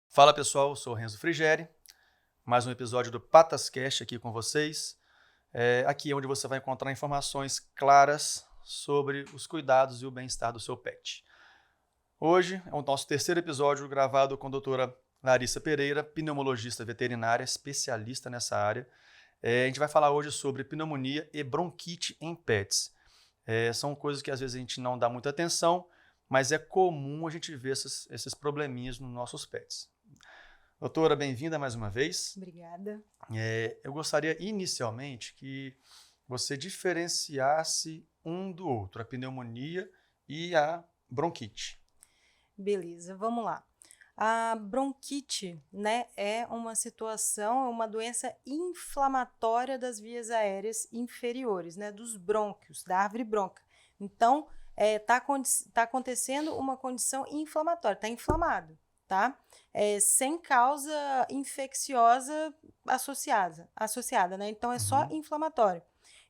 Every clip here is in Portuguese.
Fala pessoal, eu sou o Renzo Frigeri, mais um episódio do PatasCast aqui com vocês. Aqui é onde você vai encontrar informações claras sobre os cuidados e o bem-estar do seu pet. Hoje é o nosso terceiro episódio gravado com a doutora Larissa Pereira, pneumologista veterinária, especialista nessa área. A gente vai falar hoje sobre pneumonia e bronquite em pets. São coisas que às vezes a gente não dá muita atenção, mas é comum a gente ver esses probleminhas nos nossos pets. Doutora, bem-vinda mais uma vez. Obrigada. Eu gostaria inicialmente que você diferenciasse um do outro, a pneumonia e a bronquite. Beleza, vamos lá. A bronquite, né, é uma situação, uma doença inflamatória das vias aéreas inferiores, né, dos brônquios, da árvore brônquica. Então, tá acontecendo uma condição inflamatória, está inflamado, tá? Sem causa infecciosa associada, né? Então, é só inflamatório.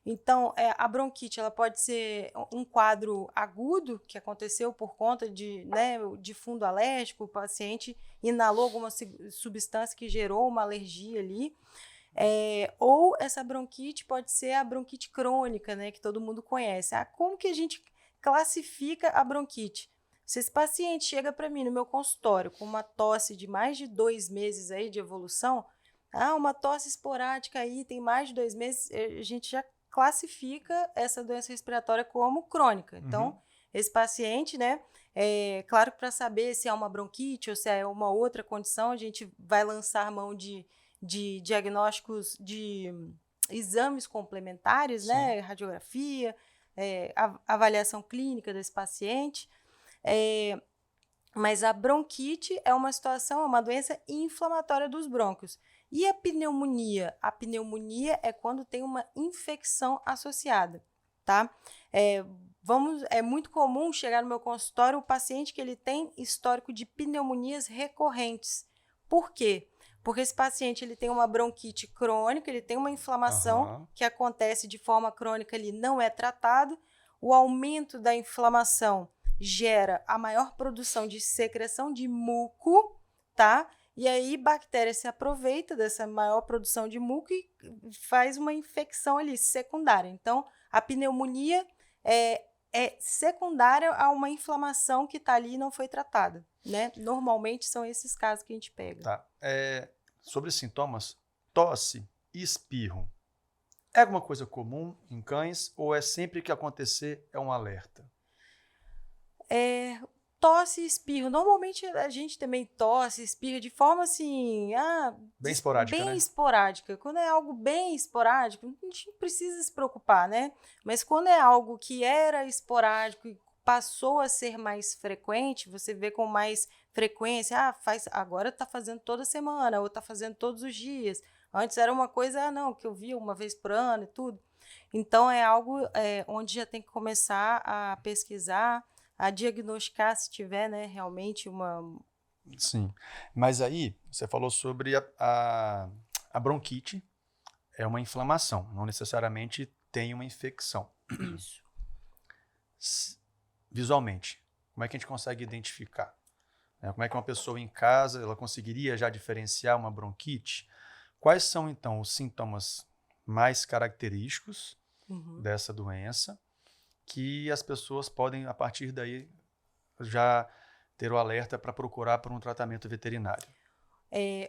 Então, a bronquite ela pode ser um quadro agudo que aconteceu por conta de fundo alérgico, o paciente inalou alguma substância que gerou uma alergia ali, ou essa bronquite pode ser a bronquite crônica, né, que todo mundo conhece. Como que a gente classifica a bronquite? Se esse paciente chega para mim no meu consultório com uma tosse de mais de 2 meses aí de evolução, uma tosse esporádica aí, tem mais de 2 meses, a gente já classifica essa doença respiratória como crônica. Então, esse paciente, né, claro que para saber se é uma bronquite ou se é uma outra condição, a gente vai lançar mão de diagnósticos de exames complementares, Sim. né, radiografia, avaliação clínica desse paciente. Mas a bronquite é uma situação, é uma doença inflamatória dos brônquios. E a pneumonia? A pneumonia é quando tem uma infecção associada, tá? É muito comum chegar no meu consultório o paciente que ele tem histórico de pneumonias recorrentes. Por quê? Porque esse paciente ele tem uma bronquite crônica, ele tem uma inflamação que acontece de forma crônica, ele não é tratado, o aumento da inflamação gera a maior produção de secreção de muco, tá? E aí bactéria se aproveita dessa maior produção de muco e faz uma infecção ali secundária. Então, a pneumonia é secundária a uma inflamação que está ali e não foi tratada, né? Normalmente são esses casos que a gente pega. Tá. Sobre sintomas, tosse e espirro. É alguma coisa comum em cães ou é sempre que acontecer é um alerta? Tosse e espirro. Normalmente a gente também tosse, espirra de forma assim, Bem esporádica, bem né? esporádica. Quando é algo bem esporádico, a gente não precisa se preocupar, né? Mas quando é algo que era esporádico e passou a ser mais frequente, você vê com mais frequência, agora tá fazendo toda semana, ou tá fazendo todos os dias. Antes era uma coisa, que eu via uma vez por ano e tudo. Então é algo onde já tem que começar a pesquisar, a diagnosticar se tiver, né, realmente uma... Sim, mas aí você falou sobre a bronquite, é uma inflamação, não necessariamente tem uma infecção. Isso. Visualmente, como é que a gente consegue identificar? Como é que uma pessoa em casa ela conseguiria já diferenciar uma bronquite? Quais são, então, os sintomas mais característicos dessa doença que as pessoas podem, a partir daí, já ter o alerta para procurar por um tratamento veterinário?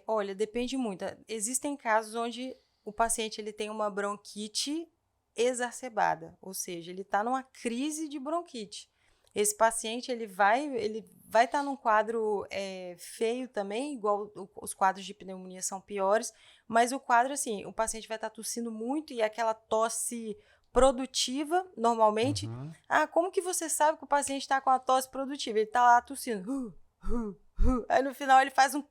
Olha, depende muito. Existem casos onde o paciente ele tem uma bronquite exacerbada, ou seja, ele está numa crise de bronquite. Esse paciente ele vai estar num quadro feio também, igual os quadros de pneumonia são piores, mas o quadro, assim, o paciente vai estar tossindo muito e aquela tosse produtiva, normalmente. Como que você sabe que o paciente está com a tosse produtiva? Ele está lá tossindo. Aí no final ele faz um...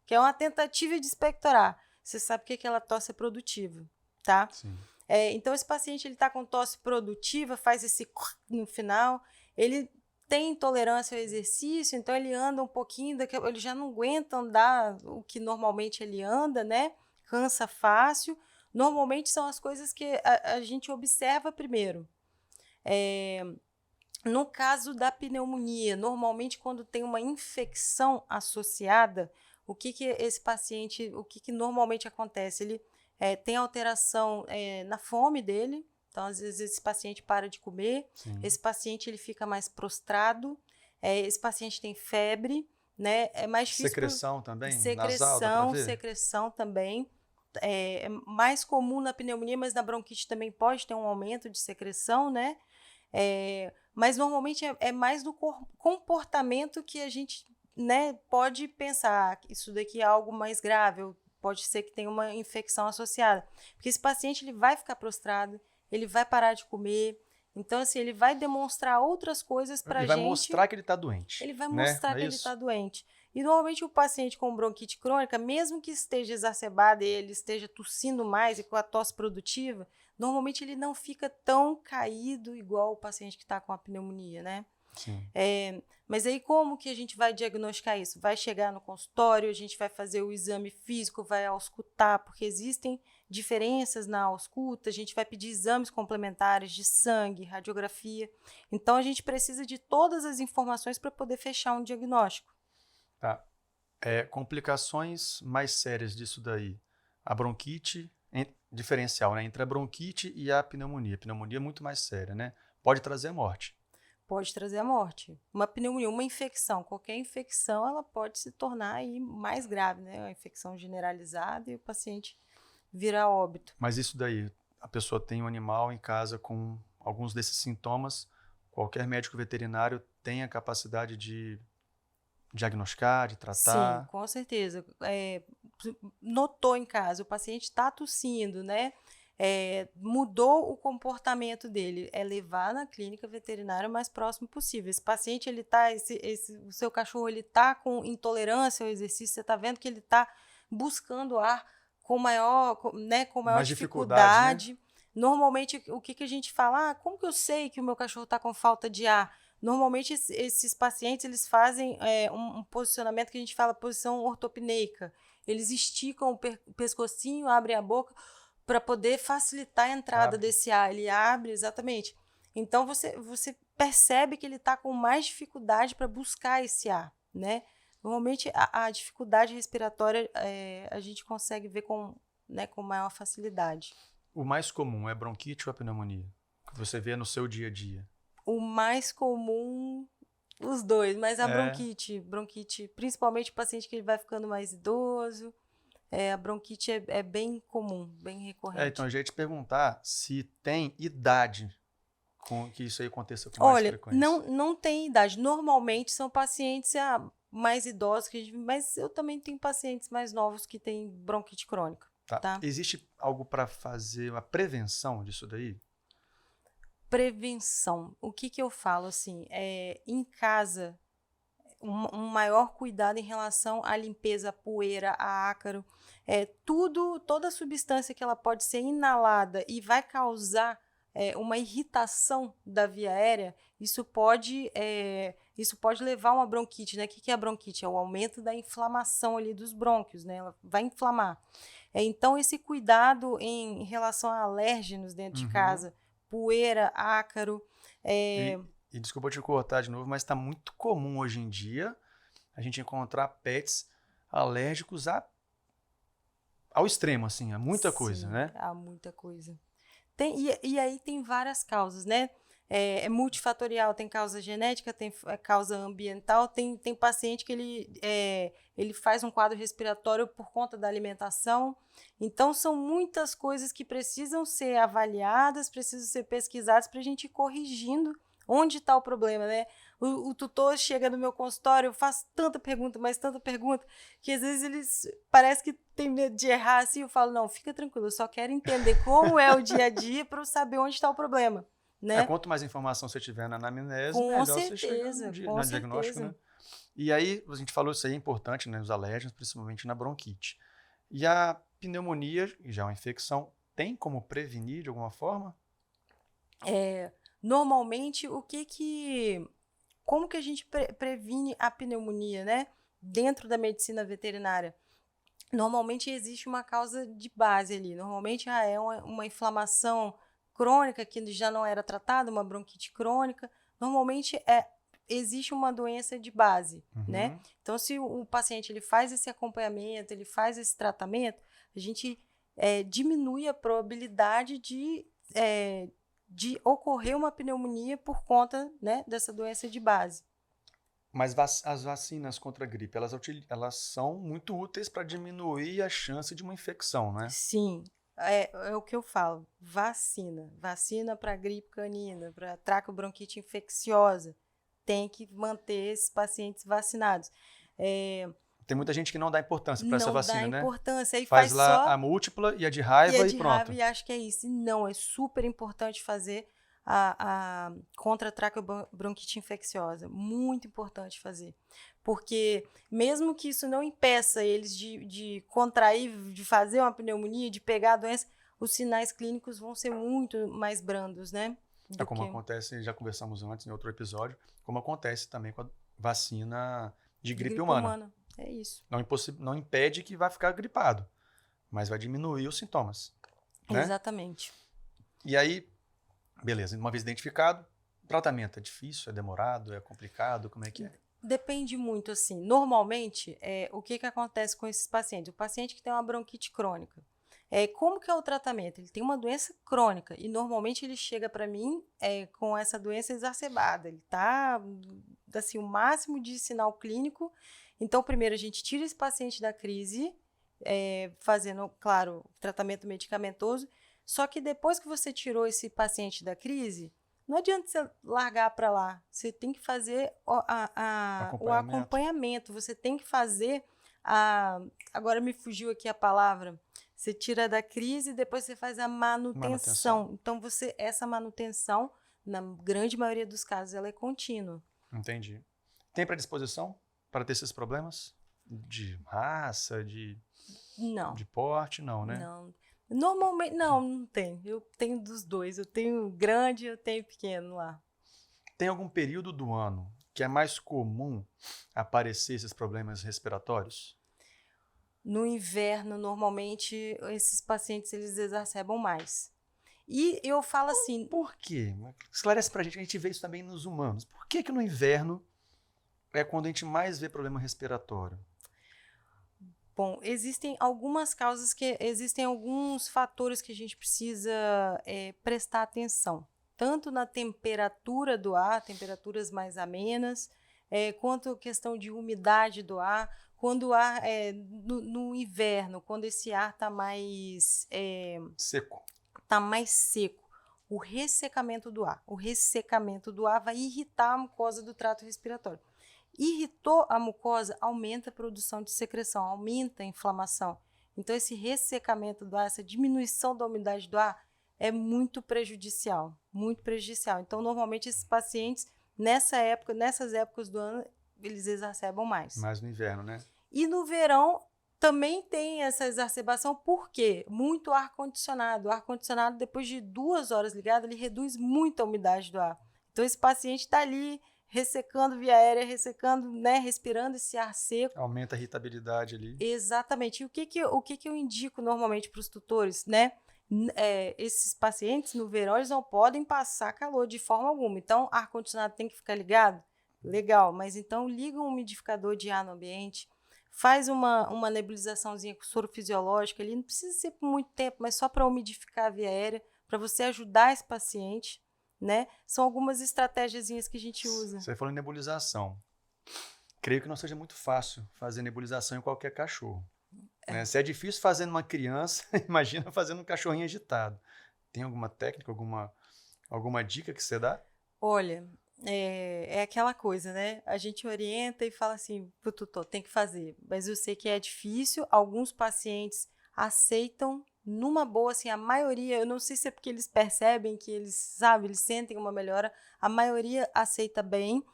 que é uma tentativa de expectorar. Você sabe que aquela tosse é produtiva, tá? Sim. Então esse paciente ele está com tosse produtiva, faz esse no final, ele tem intolerância ao exercício, então ele anda um pouquinho, ele já não aguenta andar o que normalmente ele anda, né? Cansa fácil. Normalmente são as coisas que a gente observa primeiro. No caso da pneumonia, normalmente quando tem uma infecção associada, o que esse paciente, o que normalmente acontece? Ele tem alteração na fome dele, então às vezes esse paciente para de comer, Sim. esse paciente ele fica mais prostrado, esse paciente tem febre, né? É mais difícil. Secreção também? Nasal, dá pra ver? Secreção também. É mais comum na pneumonia, mas na bronquite também pode ter um aumento de secreção, né? Mas normalmente é mais do comportamento que a gente, né, pode pensar que isso daqui é algo mais grave, ou pode ser que tenha uma infecção associada. Porque esse paciente ele vai ficar prostrado, ele vai parar de comer, então assim, ele vai demonstrar outras coisas para a gente. Ele vai mostrar que ele está doente. Ele vai né? mostrar que ele está doente. E normalmente o paciente com bronquite crônica, mesmo que esteja exacerbado e ele esteja tossindo mais e com a tosse produtiva, normalmente ele não fica tão caído igual o paciente que está com a pneumonia, né? Sim. Mas aí como que a gente vai diagnosticar isso? Vai chegar no consultório, a gente vai fazer o exame físico, vai auscultar, porque existem diferenças na ausculta, a gente vai pedir exames complementares de sangue, radiografia. Então a gente precisa de todas as informações para poder fechar um diagnóstico. Tá. Complicações mais sérias disso daí. A bronquite, diferencial, né? Entre a bronquite e a pneumonia. A pneumonia é muito mais séria, né? Pode trazer a morte. Pode trazer a morte. Uma pneumonia, uma infecção, qualquer infecção, ela pode se tornar aí mais grave, né? Uma infecção generalizada e o paciente vira óbito. Mas isso daí, a pessoa tem um animal em casa com alguns desses sintomas, qualquer médico veterinário tem a capacidade de diagnosticar, de tratar? Sim, com certeza. Notou em casa, o paciente está tossindo, né? Mudou o comportamento dele, levar na clínica veterinária o mais próximo possível. Esse paciente, ele tá, o seu cachorro, ele tá com intolerância ao exercício, você está vendo que ele está buscando ar com maior dificuldade. Né? Normalmente, o que a gente fala? Como que eu sei que o meu cachorro está com falta de ar? Normalmente, esses pacientes, eles fazem um posicionamento que a gente fala posição ortopneica. Eles esticam o pescocinho, abrem a boca para poder facilitar a entrada desse ar. Ele abre, exatamente. Então, você percebe que ele está com mais dificuldade para buscar esse ar, né? Normalmente, a dificuldade respiratória a gente consegue ver com maior facilidade. O mais comum é bronquite ou a pneumonia? Que você vê no seu dia a dia? O mais comum, os dois, mas a bronquite, principalmente o paciente que ele vai ficando mais idoso, a bronquite é bem comum, bem recorrente. Então, eu já ia te perguntar se tem idade com que isso aí aconteça com mais frequência. Olha, não tem idade. Normalmente são pacientes mais idosos, mas eu também tenho pacientes mais novos que têm bronquite crônica. Tá? Existe algo para fazer uma prevenção disso daí? Prevenção. O que eu falo assim? Em casa, um maior cuidado em relação à limpeza, à poeira, a ácaro. Toda substância que ela pode ser inalada e vai causar uma irritação da via aérea, isso pode levar a uma bronquite, né? O que é a bronquite? É o aumento da inflamação ali dos brônquios, né? Ela vai inflamar. Então, esse cuidado em relação a alérgenos dentro de casa, poeira, ácaro. E desculpa te cortar de novo, mas está muito comum hoje em dia a gente encontrar pets alérgicos ao extremo, assim, a muita coisa, né? Há muita coisa. E aí tem várias causas, né? É multifatorial, tem causa genética, tem causa ambiental, tem paciente que ele faz um quadro respiratório por conta da alimentação. Então, são muitas coisas que precisam ser avaliadas, precisam ser pesquisadas para a gente ir corrigindo onde está o problema, né? O tutor chega no meu consultório, eu faço tanta pergunta, mas tanta pergunta, que às vezes eles parece que tem medo de errar assim. Eu falo, não, fica tranquilo, eu só quero entender como é o dia a dia para eu saber onde está o problema. Né? Quanto mais informação você tiver na anamnese, com melhor certeza, você chegar no diagnóstico, né? E aí, a gente falou isso aí é importante, né? Os alérgenos, principalmente na bronquite. E a pneumonia, que já é uma infecção, tem como prevenir de alguma forma? Normalmente, como que a gente previne a pneumonia, né? Dentro da medicina veterinária? Normalmente existe uma causa de base ali. Normalmente é uma inflamação crônica que já não era tratada, uma bronquite crônica, normalmente existe uma doença de base, né? Então, se o paciente ele faz esse acompanhamento, ele faz esse tratamento, a gente diminui a probabilidade de ocorrer uma pneumonia por conta, né, dessa doença de base. Mas as vacinas contra a gripe, elas são muito úteis para diminuir a chance de uma infecção, né? Sim, é o que eu falo. Vacina para gripe canina, para tracobronquite infecciosa. Tem que manter esses pacientes vacinados. Tem muita gente que não dá importância para essa vacina, né? Não dá importância. Aí faz faz lá só a múltipla e a de raiva e pronto. Raiva e acho que é isso. E não, é super importante fazer a contra a tracobronquite infecciosa. Muito importante fazer. Porque mesmo que isso não impeça eles de contrair, de fazer uma pneumonia, de pegar a doença, os sinais clínicos vão ser muito mais brandos, né? Como acontece, já conversamos antes em outro episódio, como acontece também com a vacina de gripe humana. É isso. Não impede que vai ficar gripado, mas vai diminuir os sintomas. Né? Exatamente. E aí, beleza, uma vez identificado, tratamento é difícil, é demorado, é complicado, como é que é? Depende muito, assim. Normalmente, o que acontece com esses pacientes? O paciente que tem uma bronquite crônica, como que é o tratamento? Ele tem uma doença crônica e normalmente ele chega para mim com essa doença exacerbada. Ele está, assim, o máximo de sinal clínico. Então, primeiro a gente tira esse paciente da crise, fazendo, claro, tratamento medicamentoso. Só que depois que você tirou esse paciente da crise, não adianta você largar para lá. Você tem que fazer o acompanhamento. Você tem que fazer agora me fugiu aqui a palavra. Você tira da crise e depois você faz a manutenção. Então, essa manutenção, na grande maioria dos casos, ela é contínua. Entendi. Tem predisposição para ter esses problemas? De raça, de porte? Não, né? Não. Normalmente, não tem. Eu tenho dos dois. Eu tenho grande e eu tenho pequeno lá. Tem algum período do ano que é mais comum aparecer esses problemas respiratórios? No inverno, normalmente, esses pacientes eles exacerbam mais. E eu falo assim... Por quê? Esclarece pra gente, a gente vê isso também nos humanos. Por que no inverno é quando a gente mais vê problema respiratório? Bom, existem algumas causas existem alguns fatores que a gente precisa prestar atenção. Tanto na temperatura do ar, temperaturas mais amenas, quanto a questão de umidade do ar. Quando o ar, no inverno, quando esse ar está mais... seco. Está mais seco. O ressecamento do ar. O ressecamento do ar vai irritar a mucosa do trato respiratório. Irritou a mucosa, aumenta a produção de secreção, aumenta a inflamação. Então, esse ressecamento do ar, essa diminuição da umidade do ar é muito prejudicial, muito prejudicial. Então, normalmente, esses pacientes, nessas épocas do ano, eles exacerbam mais. Mais no inverno, né? E no verão também tem essa exacerbação, por quê? Muito ar-condicionado. O ar-condicionado, depois de 2 horas ligado, ele reduz muito a umidade do ar. Então, esse paciente está ali ressecando via aérea, ressecando, né, respirando esse ar seco. Aumenta a irritabilidade ali. Exatamente. E o que eu indico normalmente para os tutores, né? Esses pacientes no verão eles não podem passar calor de forma alguma. Então, ar-condicionado tem que ficar ligado? Legal, mas então liga um umidificador de ar no ambiente, faz uma nebulizaçãozinha com soro fisiológico ali, não precisa ser por muito tempo, mas só para umidificar a via aérea, para você ajudar esse paciente. Né? São algumas estratégiazinhas que a gente usa. Você falou em nebulização. Creio que não seja muito fácil fazer nebulização em qualquer cachorro. Né? Se é difícil fazer numa criança, imagina fazendo um cachorrinho agitado. Tem alguma técnica, alguma dica que você dá? Olha, é aquela coisa, né? A gente orienta e fala assim pro tutor, tem que fazer. Mas eu sei que é difícil, alguns pacientes aceitam numa boa, assim, a maioria, eu não sei se é porque eles percebem que eles sentem uma melhora, a maioria aceita bem,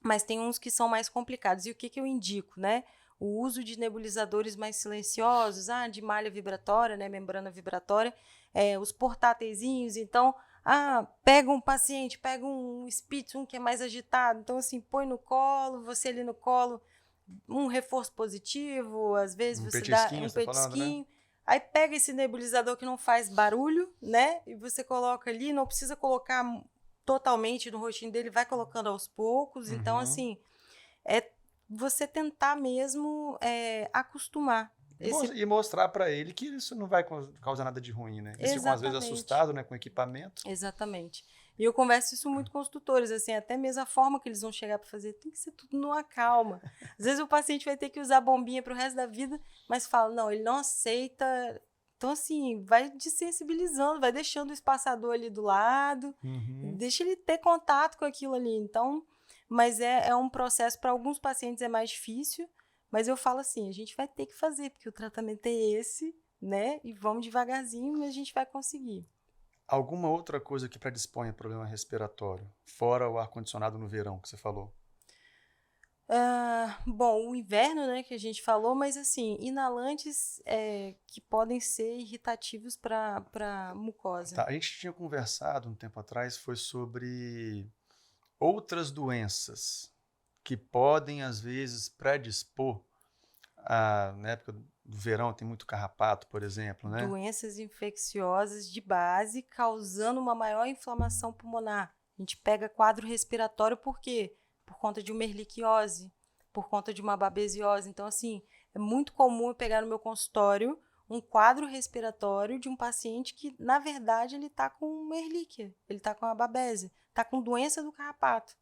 mas tem uns que são mais complicados. E o que eu indico, né? O uso de nebulizadores mais silenciosos, de malha vibratória, né? Membrana vibratória, os portáteiszinhos, então, pega um paciente, pega um Spitz, um que é mais agitado, então, assim, põe no colo, você ali no colo, um reforço positivo, às vezes você dá um petisquinho, Aí pega esse nebulizador que não faz barulho, né? E você coloca ali, não precisa colocar totalmente no rostinho dele, vai colocando aos poucos. Então, assim, é você tentar mesmo acostumar. E mostrar para ele que isso não vai causar nada de ruim, né? Eles ficam, às vezes, Exatamente. assustados, né, com o equipamento. Exatamente. E eu converso isso muito com os tutores, assim, até mesmo a forma que eles vão chegar para fazer tem que ser tudo numa calma. Às vezes o paciente vai ter que usar bombinha para o resto da vida, mas fala, não, ele não aceita. Então, assim, vai desensibilizando, vai deixando o espaçador ali do lado, deixa ele ter contato com aquilo ali. Então, mas é um processo, para alguns pacientes é mais difícil, mas eu falo assim, a gente vai ter que fazer, porque o tratamento é esse, né? E vamos devagarzinho, mas a gente vai conseguir. Alguma outra coisa que predispõe a problema respiratório, fora o ar-condicionado no verão que você falou? Bom, o inverno, né, que a gente falou, mas assim, inalantes que podem ser irritativos para mucosa. Tá, a gente tinha conversado um tempo atrás, foi sobre outras doenças que podem, às vezes, predispor na época do verão, tem muito carrapato, por exemplo, né? Doenças infecciosas de base causando uma maior inflamação pulmonar. A gente pega quadro respiratório por quê? Por conta de uma ehrlichiose, por conta de uma babesiose. Então, assim, é muito comum eu pegar no meu consultório um quadro respiratório de um paciente que, na verdade, ele está com uma ehrlichia, ele está com uma babese, está com doença do carrapato,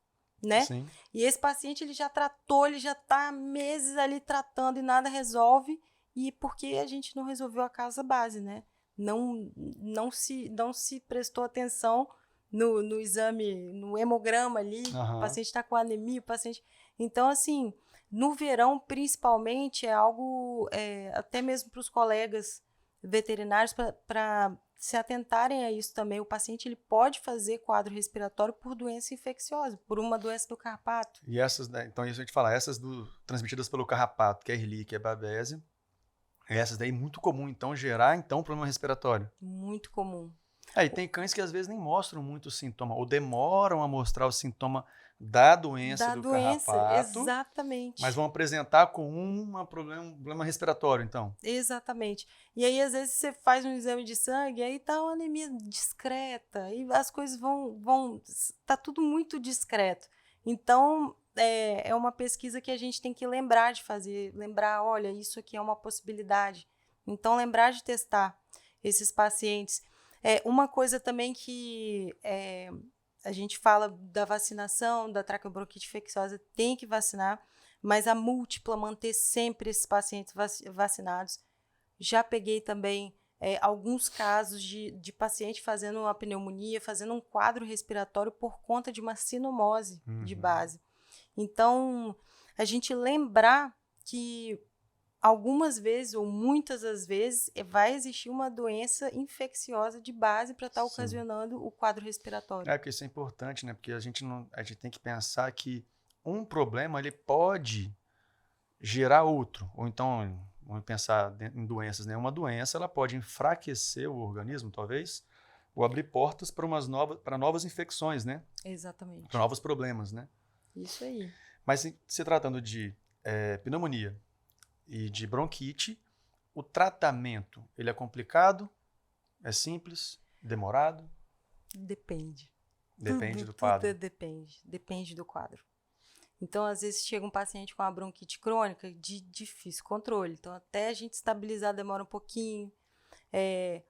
né? Sim. E esse paciente, ele já tratou, ele já está meses ali tratando e nada resolve, e porque a gente não resolveu a causa base, né? Não se prestou atenção no exame, no hemograma ali, o paciente está com anemia, o paciente... Então, assim, no verão, principalmente, é algo, até mesmo para os colegas veterinários, para se atentarem a isso também. O paciente ele pode fazer quadro respiratório por doença infecciosa, por uma doença do carrapato. E essas, né, então isso a gente fala, essas transmitidas pelo carrapato, que é a Ehrlichia, que é a babese, essas daí muito comum, então, gerar, então, problema respiratório. Muito comum. E tem cães que às vezes nem mostram muito sintoma, ou demoram a mostrar o sintoma da doença do carrapato, exatamente. mas vão apresentar com um problema respiratório, então. Exatamente. E aí, às vezes, você faz um exame de sangue, aí tá uma anemia discreta, e as coisas tá tudo muito discreto. Então, é uma pesquisa que a gente tem que lembrar de fazer, lembrar, olha, isso aqui é uma possibilidade. Então, lembrar de testar esses pacientes. Uma coisa também que a gente fala da vacinação, da traqueobronquite infecciosa, tem que vacinar, mas a múltipla, manter sempre esses pacientes vacinados. Já peguei também alguns casos de paciente fazendo uma pneumonia, fazendo um quadro respiratório por conta de uma sinomose de base. Então, a gente lembrar que algumas vezes, ou muitas das vezes, vai existir uma doença infecciosa de base para estar ocasionando o quadro respiratório. Porque isso é importante, né? Porque a gente tem que pensar que um problema ele pode gerar outro. Ou então, vamos pensar em doenças, né? Uma doença ela pode enfraquecer o organismo, talvez, ou abrir portas para novas infecções, né? Exatamente. Para novos problemas, né? Isso aí. Mas se tratando de pneumonia e de bronquite, o tratamento ele é complicado, é simples, demorado? Depende. Depende do quadro. Tudo depende do quadro. Então, às vezes, chega um paciente com uma bronquite crônica de difícil controle. Então, até a gente estabilizar demora um pouquinho.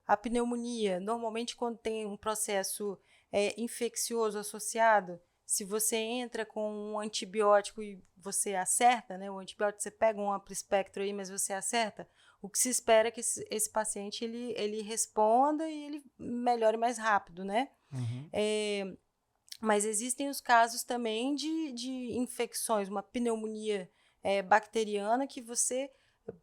A pneumonia, normalmente, quando tem um processo infeccioso associado, se você entra com um antibiótico e você acerta, né? O antibiótico, você pega um amplo espectro aí, mas você acerta, o que se espera é que esse paciente ele responda e ele melhore mais rápido, né? Mas existem os casos também de infecções, uma pneumonia bacteriana que você,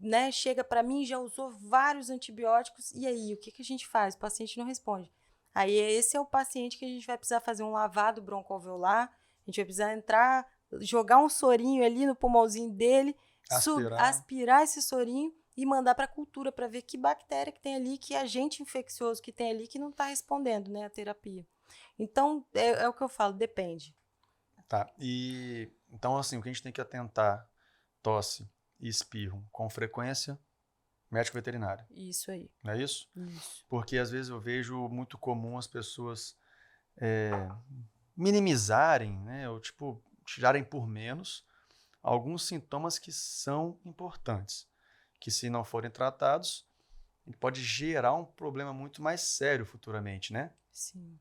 né, chega para mim, já usou vários antibióticos, e aí, o que a gente faz? O paciente não responde. Aí esse é o paciente que a gente vai precisar fazer um lavado broncoalveolar, a gente vai precisar entrar, jogar um sorinho ali no pulmãozinho dele, aspirar esse sorinho e mandar para a cultura para ver que bactéria que tem ali, que agente infeccioso que tem ali que não está respondendo, né, à terapia. Então, é o que eu falo, depende. Tá, então assim, o que a gente tem que atentar, tosse e espirro com frequência, Médico veterinário, Isso aí. não é isso? Isso. Porque às vezes eu vejo muito comum as pessoas minimizarem, né, ou tipo, tirarem por menos alguns sintomas que são importantes, que se não forem tratados, pode gerar um problema muito mais sério futuramente, né? Sim.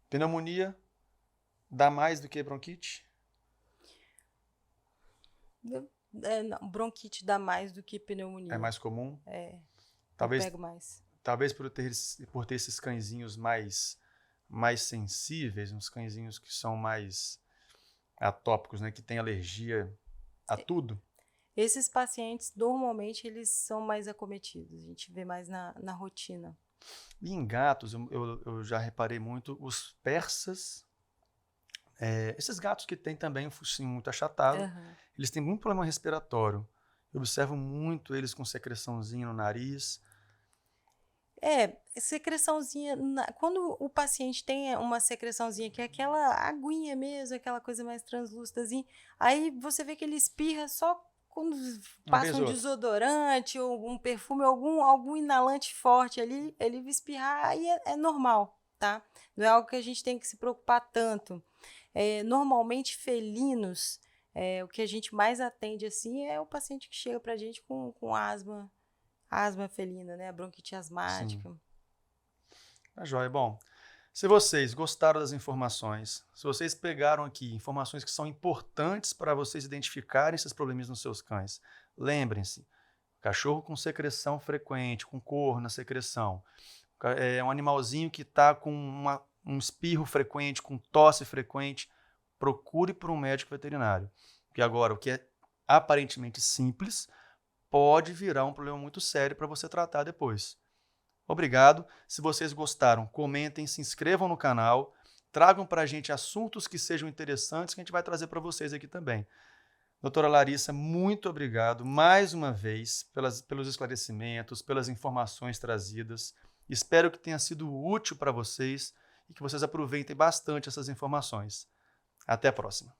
Pneumonia dá mais do que bronquite? Não, bronquite dá mais do que pneumonia. É mais comum? Eu Talvez, pego mais. talvez por ter esses cãezinhos mais sensíveis, uns cãezinhos que são mais atópicos, né, que têm alergia a tudo. Esses pacientes, normalmente, eles são mais acometidos. A gente vê mais na rotina. E em gatos, eu já reparei muito, os persas, esses gatos que têm também um focinho muito achatado, Aham. eles têm muito problema respiratório. Eu observo muito eles com secreçãozinha no nariz. Secreçãozinha. Quando o paciente tem uma secreçãozinha, que é aquela aguinha mesmo, aquela coisa mais translúcidazinha, aí você vê que ele espirra só quando Uma passa vez um ou outra. desodorante ou algum perfume, algum inalante forte ali, ele vai espirrar, aí é normal, tá? Não é algo que a gente tem que se preocupar tanto. Normalmente, felinos, o que a gente mais atende assim é o paciente que chega pra gente com asma felina, né? A bronquite asmática. Sim. Tá joia. Bom, se vocês gostaram das informações, se vocês pegaram aqui informações que são importantes para vocês identificarem esses problemas nos seus cães, lembrem-se, cachorro com secreção frequente, com cor na secreção, um animalzinho que está com um espirro frequente, com tosse frequente, procure por um médico veterinário. Porque agora, o que é aparentemente simples, pode virar um problema muito sério para você tratar depois. Obrigado. Se vocês gostaram, comentem, se inscrevam no canal, tragam para a gente assuntos que sejam interessantes que a gente vai trazer para vocês aqui também. Doutora Larissa, muito obrigado mais uma vez pelos esclarecimentos, pelas informações trazidas. Espero que tenha sido útil para vocês e que vocês aproveitem bastante essas informações. Até a próxima.